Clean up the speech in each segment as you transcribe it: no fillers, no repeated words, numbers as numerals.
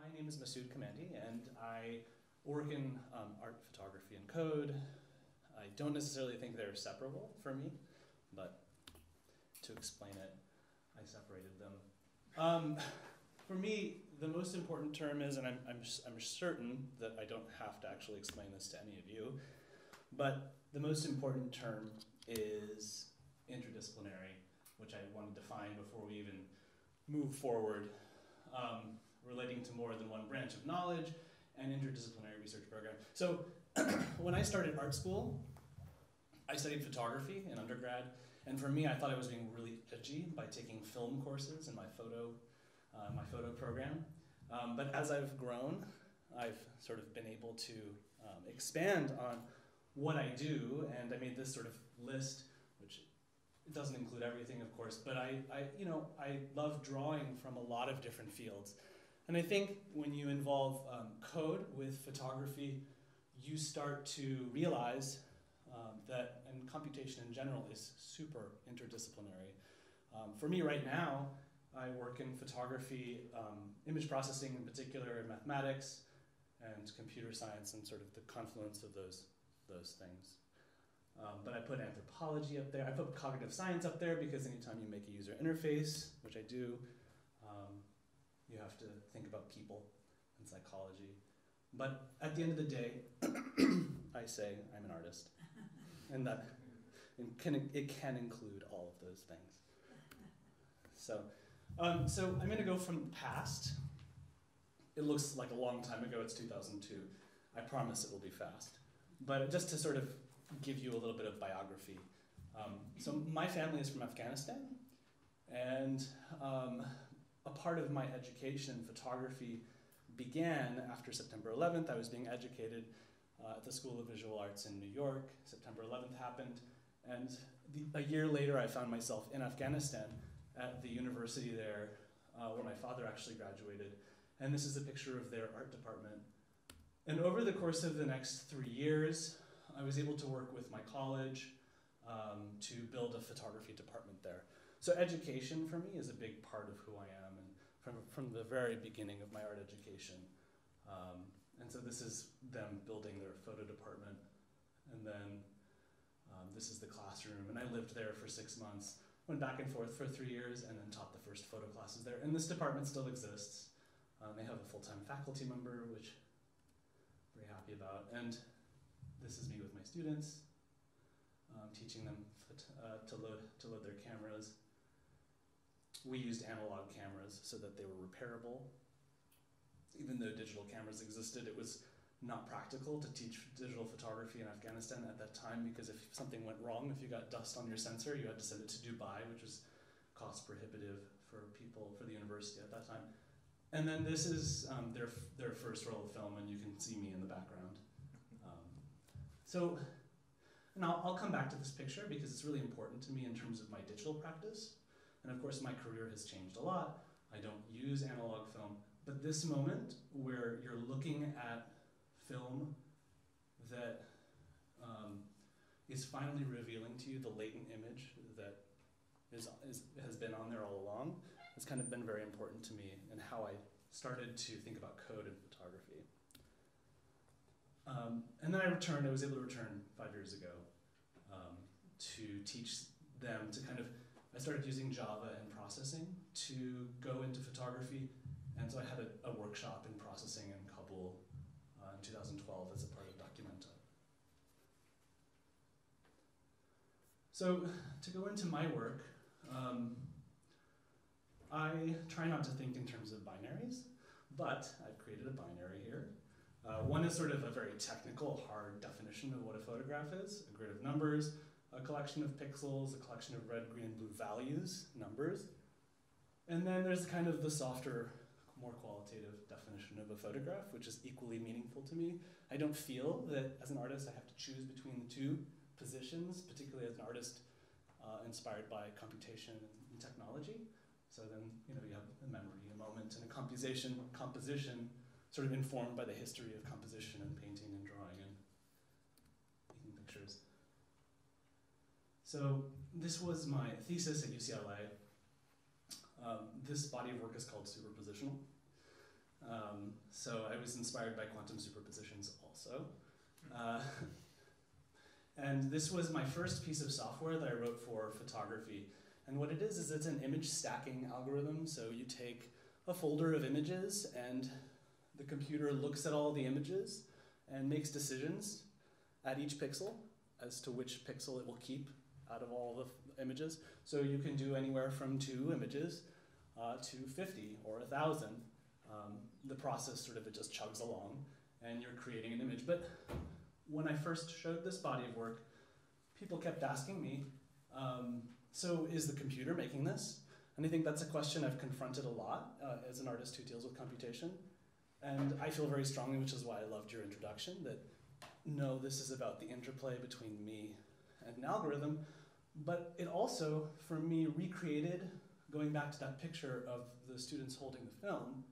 My name is Masood Kamandy, and I work in art, photography, and code. I don't necessarily think they're separable for me, but to explain it, I separated them. For me, the most important term is, and I'm certain that I don't have to actually explain this to any of you, but the most important term is interdisciplinary, which I want to define before we even move forward, relating to more than one branch of knowledge and interdisciplinary research program. So when I started art school, I studied photography in undergrad, and for me, I thought I was being really edgy by taking film courses in my photo program. But as I've grown, I've sort of been able to expand on what I do, and I made this sort of list, which it doesn't include everything, of course, but I love drawing from a lot of different fields. And I think when you involve code with photography, you start to realize that, and computation in general is super interdisciplinary. For me right now, I work in photography, image processing in particular, and mathematics, and computer science, and sort of the confluence of those things. But I put anthropology up there. I put cognitive science up there because anytime you make a user interface, which I do, you have to think about people and psychology. But at the end of the day, I say I'm an artist, and that it can include all of those things. So I'm going to go from the past. It looks like a long time ago. It's 2002. I promise it will be fast. But just to sort of give you a little bit of biography. So my family is from Afghanistan, and a part of my education, photography, began after September 11th. I was being educated at the School of Visual Arts in New York. September 11th happened, and a year later I found myself in Afghanistan at the university there, where my father actually graduated. And this is a picture of their art department. And over the course of the next 3 years, I was able to work with my college to build a photography department there. So education for me is a big part of who I am, and from the very beginning of my art education. And so this is them building their photo department, and then this is the classroom, and I lived there for 6 months, went back and forth for 3 years, and then taught the first photo classes there. And this department still exists. They have a full-time faculty member, which I'm very happy about. And this is me with my students, teaching them to load their cameras. We used analog cameras so that they were repairable. Even though digital cameras existed, it was not practical to teach digital photography in Afghanistan at that time, because if something went wrong, if you got dust on your sensor, you had to send it to Dubai, which was cost prohibitive for the university at that time. And then this is their first roll of film, and you can see me in the background. And I'll come back to this picture because it's really important to me in terms of my digital practice. And of course, my career has changed a lot. I don't use analog film, but this moment where you're looking at film that is finally revealing to you the latent image that has been on there all along, has kind of been very important to me and how I started to think about code in photography. And then I was able to return 5 years ago to teach them to I started using Java and processing to go into photography, and so I had a workshop in processing in Kabul in 2012 as a part of Documenta. So to go into my work, I try not to think in terms of binaries, but I've created a binary here. One is sort of a very technical, hard definition of what a photograph is, a grid of numbers, a collection of pixels, a collection of red, green, and blue values, numbers. And then there's kind of the softer, more qualitative definition of a photograph, which is equally meaningful to me. I don't feel that as an artist I have to choose between the two positions, particularly as an artist inspired by computation and technology. So then you have a memory, a moment, and a composition sort of informed by the history of composition and painting and drawing and making pictures. So this was my thesis at UCLA. This body of work is called superpositional. So I was inspired by quantum superpositions also. And this was my first piece of software that I wrote for photography. And what it is it's an image stacking algorithm. So you take a folder of images and the computer looks at all the images and makes decisions at each pixel as to which pixel it will keep out of all the images. So you can do anywhere from 2 images to 50 or 1,000. The process sort of, it just chugs along and you're creating an image. But when I first showed this body of work, people kept asking me, so is the computer making this? And I think that's a question I've confronted a lot as an artist who deals with computation. And I feel very strongly, which is why I loved your introduction, that no, this is about the interplay between me and an algorithm. But it also, for me, recreated, going back to that picture of the students holding the film,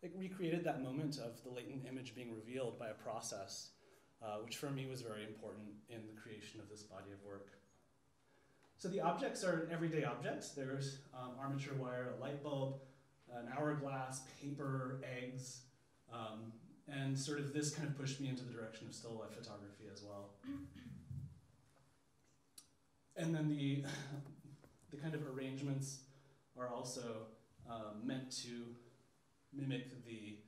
it recreated that moment of the latent image being revealed by a process, which for me was very important in the creation of this body of work. So the objects are everyday objects. There's armature wire, a light bulb, an hourglass, paper, eggs, and sort of this kind of pushed me into the direction of still life photography as well. And then the kind of arrangements are also meant to mimic the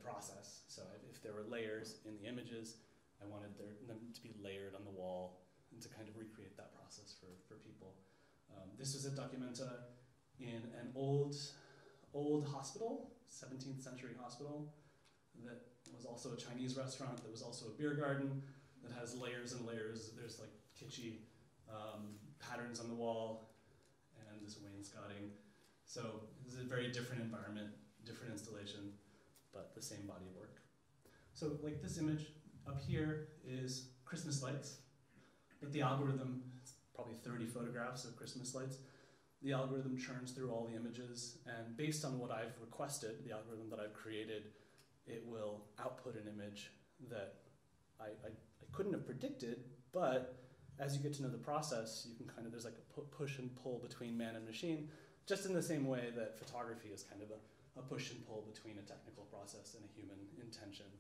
process. So if there were layers in the images, I wanted them to be layered on the wall and to kind of recreate that process for people. This was a documenta in an old hospital, 17th century hospital, that was also a Chinese restaurant, that was also a beer garden, that has layers and layers. There's like kitschy patterns on the wall and this wainscoting. So this is a very different environment, different installation, but the same body of work. So like this image up here is Christmas lights, but the algorithm, it's probably 30 photographs of Christmas lights. The algorithm churns through all the images, and based on what I've requested, the algorithm that I've created, it will output an image that I couldn't have predicted, but as you get to know the process, you can kind of, there's like a push and pull between man and machine, just in the same way that photography is kind of a push and pull between a technical process and a human intention.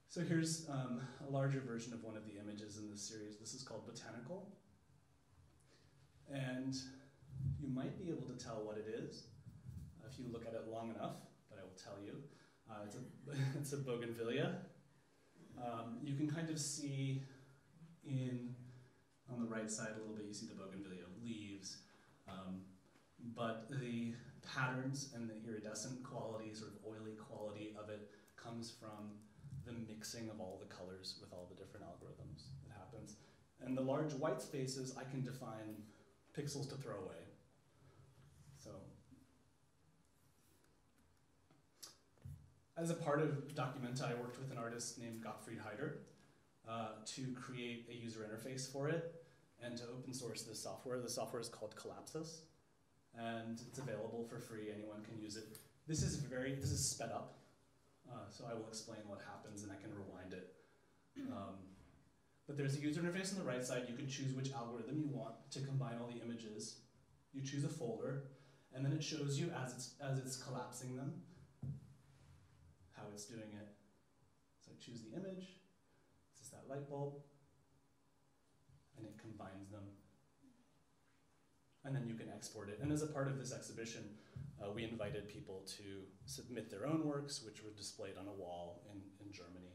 So here's a larger version of one of the images in this series. This is called Botanical. And you might be able to tell what it is if you look at it long enough, but I will tell you. It's a bougainvillea. You can kind of see on the right side a little bit, you see the bougainvillea leaves, but the patterns and the iridescent quality, sort of oily quality of it comes from the mixing of all the colors with all the different algorithms that happens. And the large white spaces, I can define pixels to throw away. So, as a part of Documenta, I worked with an artist named Gottfried Heider to create a user interface for it and to open source this software. The software is called Collapsus, and it's available for free. Anyone can use it. This is sped up, so I will explain what happens, and I can rewind it. But there's a user interface on the right side. You can choose which algorithm you want to combine all the images. You choose a folder, and then it shows you as it's collapsing them how it's doing it. So I choose the image. This is that light bulb, and it combines them. And then you can export it. And as a part of this exhibition, we invited people to submit their own works, which were displayed on a wall in Germany.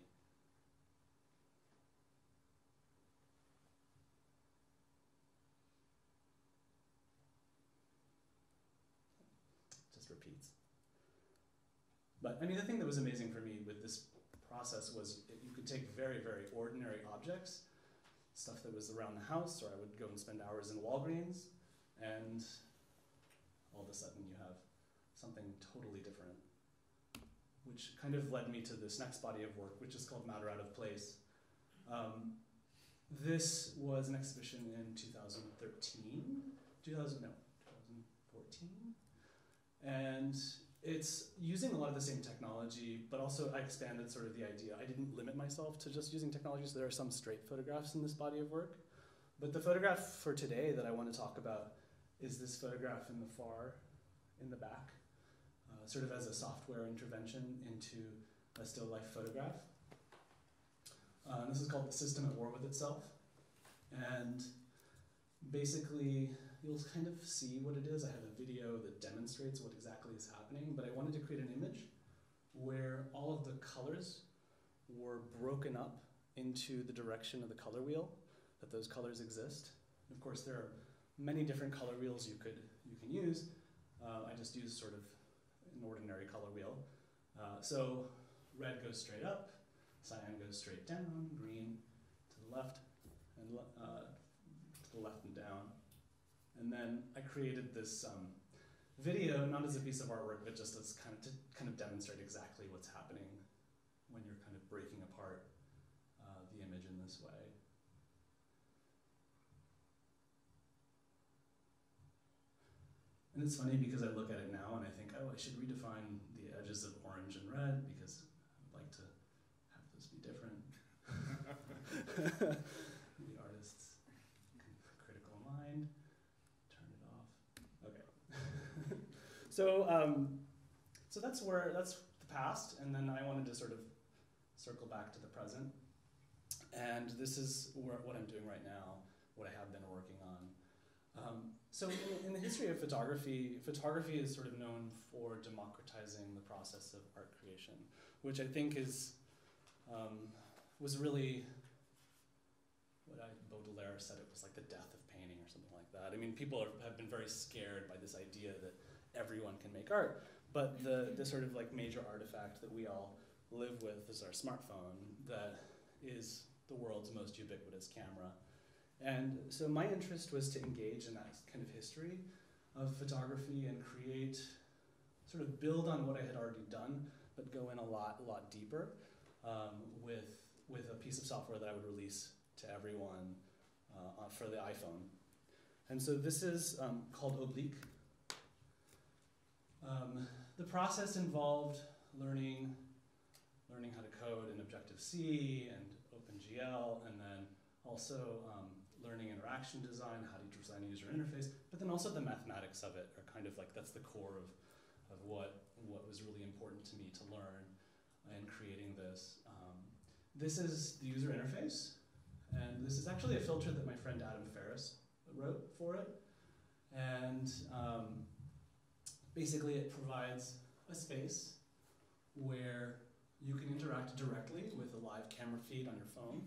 Just repeats. But I mean, the thing that was amazing for me with this process was you could take very, very ordinary objects, stuff that was around the house, or I would go and spend hours in Walgreens, and all of a sudden you have something totally different, which kind of led me to this next body of work, which is called Matter Out of Place. This was an exhibition in 2014, and it's using a lot of the same technology, but also I expanded sort of the idea. I didn't limit myself to just using technology, so there are some straight photographs in this body of work. But the photograph for today that I want to talk about is this photograph in the far in the back, sort of as a software intervention into a still life photograph. This is called The System at War with Itself. And basically, you'll kind of see what it is. I have a video that demonstrates what exactly is happening, but I wanted to create an image where all of the colors were broken up into the direction of the color wheel, that those colors exist. Of course, there are many different color wheels you can use. I just use sort of an ordinary color wheel. So red goes straight up, cyan goes straight down, green to the left, and to the left and down. And then I created this video, not as a piece of artwork, but just as to kind of demonstrate exactly what's happening when you're kind of breaking apart the image in this way. And it's funny because I look at it now and I think, oh, I should redefine the edges of orange and red because I'd like to have those be different. The artist's critical mind. Turn it off. Okay. So that's the past, and then I wanted to sort of circle back to the present. And this is what I'm doing right now, what I have been working on. So in the history of photography, photography is sort of known for democratizing the process of art creation, which I think was really what Baudelaire said, it was like the death of painting or something like that. I mean, people have been very scared by this idea that everyone can make art, but the sort of like major artifact that we all live with is our smartphone, that is the world's most ubiquitous camera. And so my interest was to engage in that kind of history of photography and sort of build on what I had already done, but go in a lot deeper with a piece of software that I would release to everyone for the iPhone. And so this is called Oblique. The process involved learning how to code in Objective-C and OpenGL, and then also learning interaction design, how to design a user interface, but then also the mathematics of it are kind of like, that's the core of what was really important to me to learn in creating this. This is the user interface, and this is actually a filter that my friend Adam Ferris wrote for it. And basically it provides a space where you can interact directly with a live camera feed on your phone.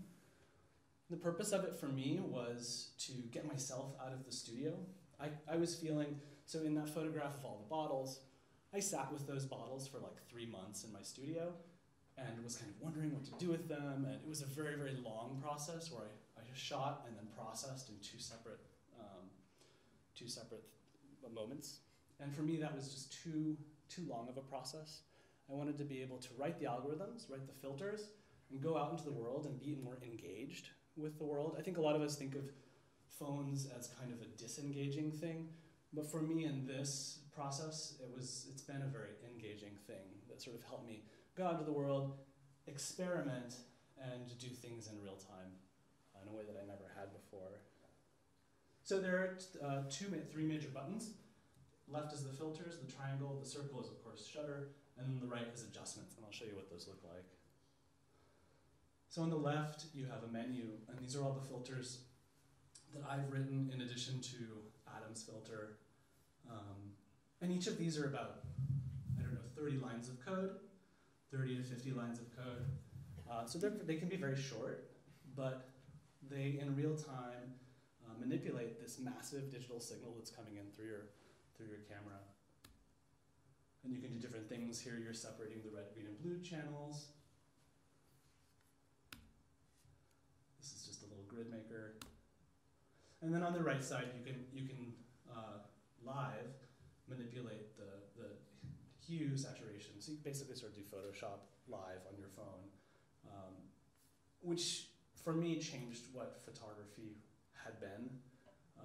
The purpose of it for me was to get myself out of the studio. I was feeling, so in that photograph of all the bottles, I sat with those bottles for like 3 months in my studio and was kind of wondering what to do with them. And it was a very, very long process where I just shot and then processed in two separate moments. And for me, that was just too long of a process. I wanted to be able to write the algorithms, write the filters, and go out into the world and be more engaged with the world. I think a lot of us think of phones as kind of a disengaging thing, but for me in this process, it's been a very engaging thing that sort of helped me go out into the world, experiment, and do things in real time in a way that I never had before. So there are three major buttons. Left is the filters, the triangle, the circle is of course shutter, and then the right is adjustments, and I'll show you what those look like. So on the left, you have a menu, and these are all the filters that I've written in addition to Adam's filter. And each of these are about, 30 lines of code, 30 to 50 lines of code. So they can be very short, but they, in real time, manipulate this massive digital signal that's coming in through your camera. And you can do different things here. You're separating the red, green, and blue channels. This is just a little grid maker. And then on the right side, you can live manipulate the hue saturation. So you basically sort of do Photoshop live on your phone, which for me changed what photography had been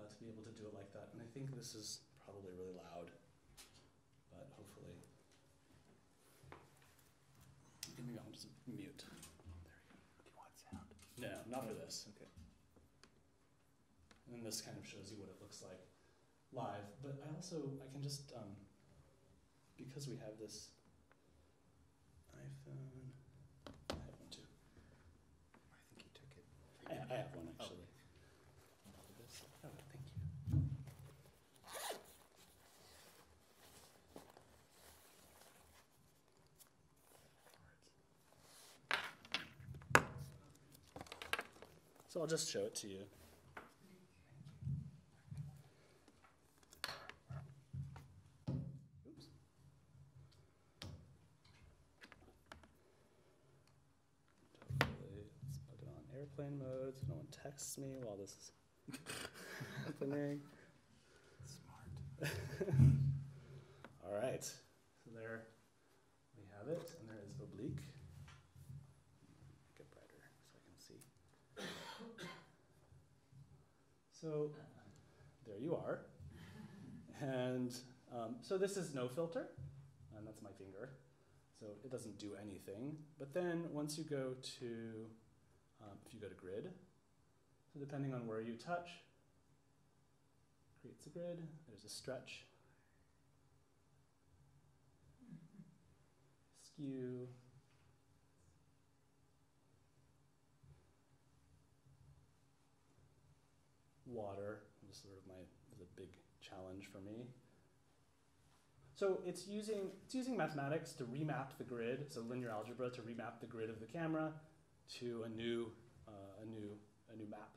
to be able to do it like that. And I think this is probably really loud, but hopefully. Maybe I'll just mute. There we go. Do you want sound? No, not for this. Okay. And then this kind of shows you what it looks like live, but I can just because we have this iPhone, I have one too. I think you took it. I have one actually. Oh, thank you. So I'll just show it to you. Oops. Hopefully, let's put it on airplane mode so no one texts me while this is happening. Smart. All right, so there we have it, and there is oblique. Make it brighter so I can see. So there you are. And so this is no filter, and that's my finger. So it doesn't do anything. But then once you go to, if you go to grid, so depending on where you touch, creates a grid. There's a stretch, skew, water, was sort of was a big challenge for me. So it's using mathematics to remap the grid, so linear algebra to remap the grid of the camera to a new map.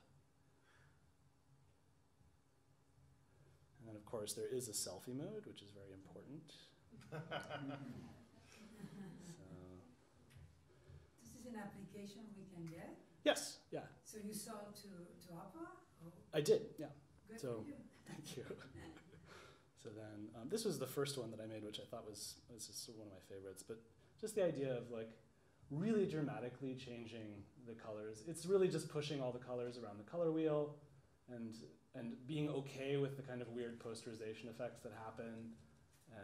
And then of course there is a selfie mode, which is very important. So, this is an application we can get? yes, yeah. So you sold to Opera? Or? I did, yeah. Good So, for you. thank you. So then, this was the first one that I made, which I thought was just one of my favorites. But just the idea of like really dramatically changing the colors. It's really just pushing all the colors around the color wheel, and being okay with the kind of weird posterization effects that happen,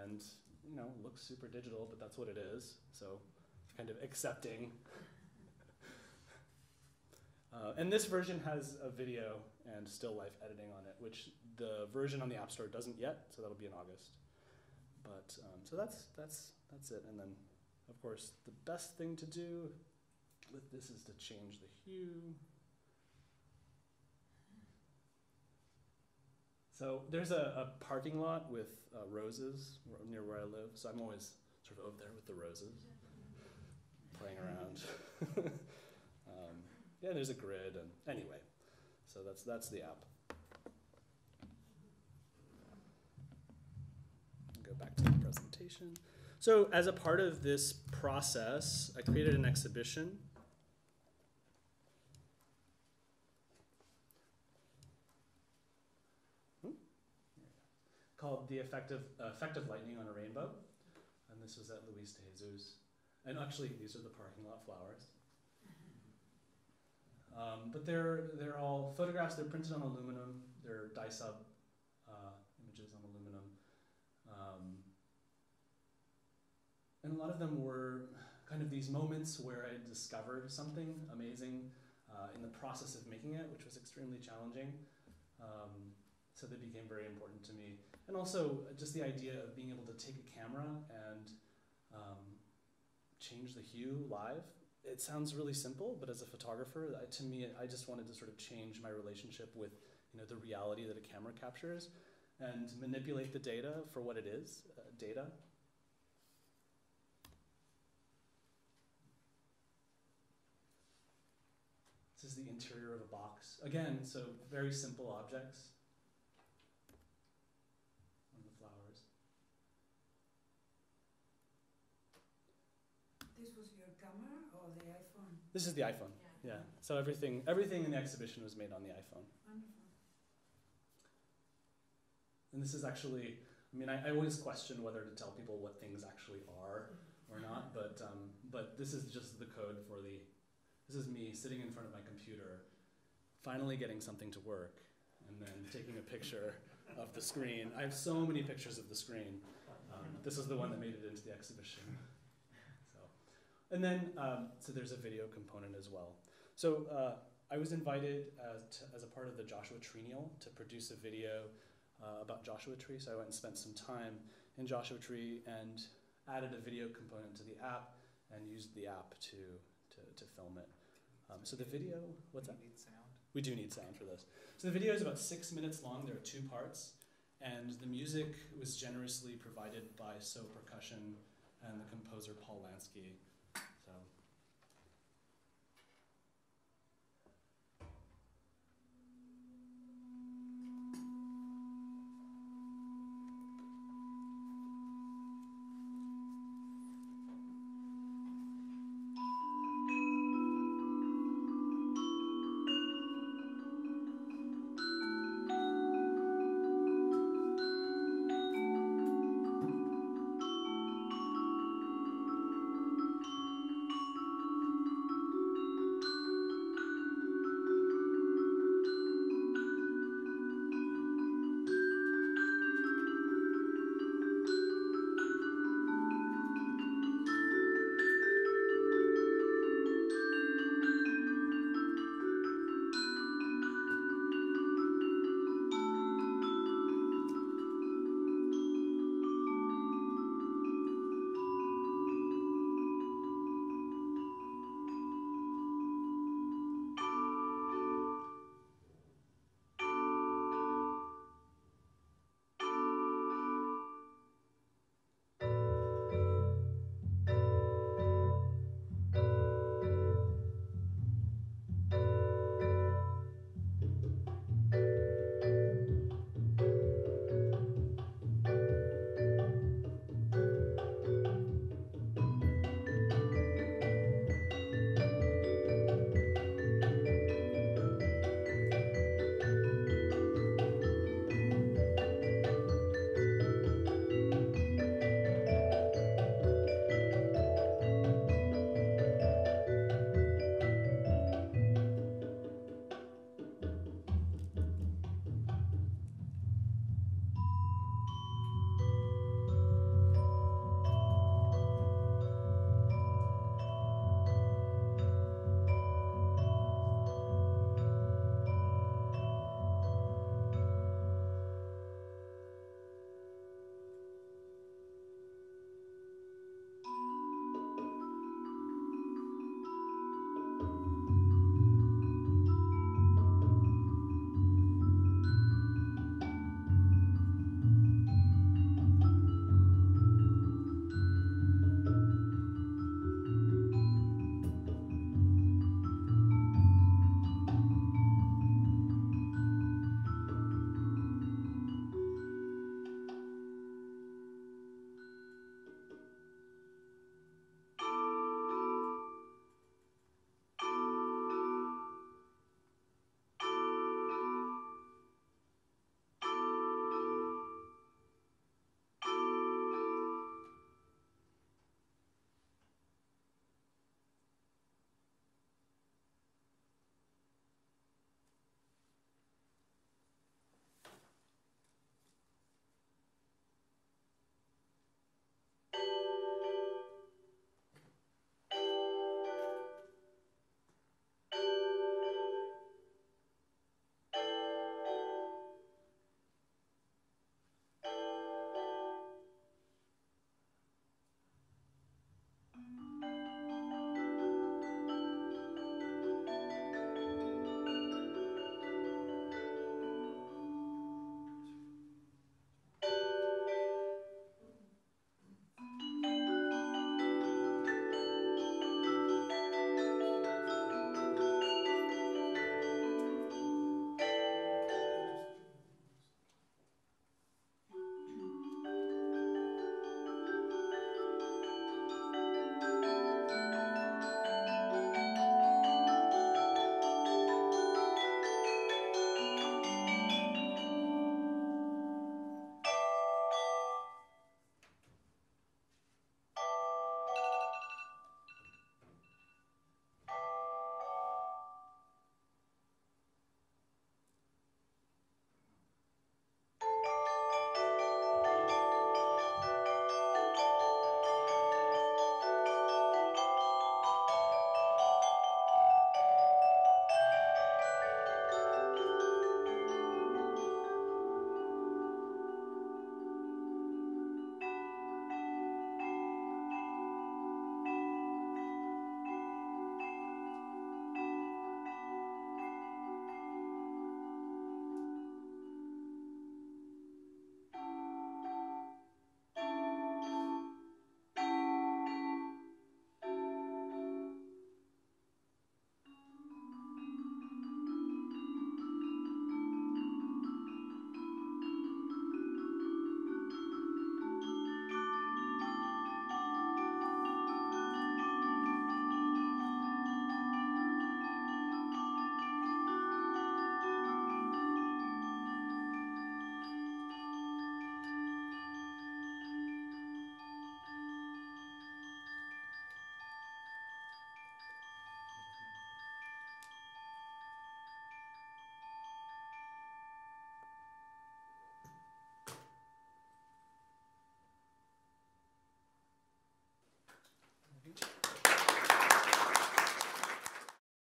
and looks super digital, but that's what it is. So, kind of accepting. And this version has a video and still life editing on it, which the version on the App Store doesn't yet, so that'll be in August. But so that's it. And then, of course, the best thing to do with this is to change the hue. So there's a parking lot with roses near where I live, so I'm always sort of over there with the roses, playing around. Yeah, there's a grid, and anyway, so that's the app. Go back to the presentation. So as a part of this process, I created an exhibition. Called The Effect of Lightning on a Rainbow, and this was at Luis de Jesus. And actually, these are the parking lot flowers. But they're all photographs. They're printed on aluminum. They're dye-sub images on aluminum, and a lot of them were kind of these moments where I discovered something amazing in the process of making it, which was extremely challenging. So they became very important to me, and also just the idea of being able to take a camera and change the hue live. It sounds really simple, but as a photographer, to me, I just wanted to sort of change my relationship with, the reality that a camera captures, and manipulate the data for what it is, data. This is the interior of a box. Again, so very simple objects. And the flowers. This was your camera or the iPhone? This is the iPhone, yeah. So everything in the exhibition was made on the iPhone. Wonderful. And this is actually, I always question whether to tell people what things actually are or not, but this is just the code for this is me sitting in front of my computer, finally getting something to work, and then taking a picture of the screen. I have so many pictures of the screen. This is the one that made it into the exhibition. And then, so there's a video component as well. So I was invited as a part of the Joshua Tree Triennial to produce a video about Joshua Tree, so I went and spent some time in Joshua Tree and added a video component to the app and used the app to film it. So the video, what's that? Do you need sound? We do need sound for this. So the video is about 6 minutes long. There are 2 parts. And the music was generously provided by So Percussion and the composer Paul Lansky. So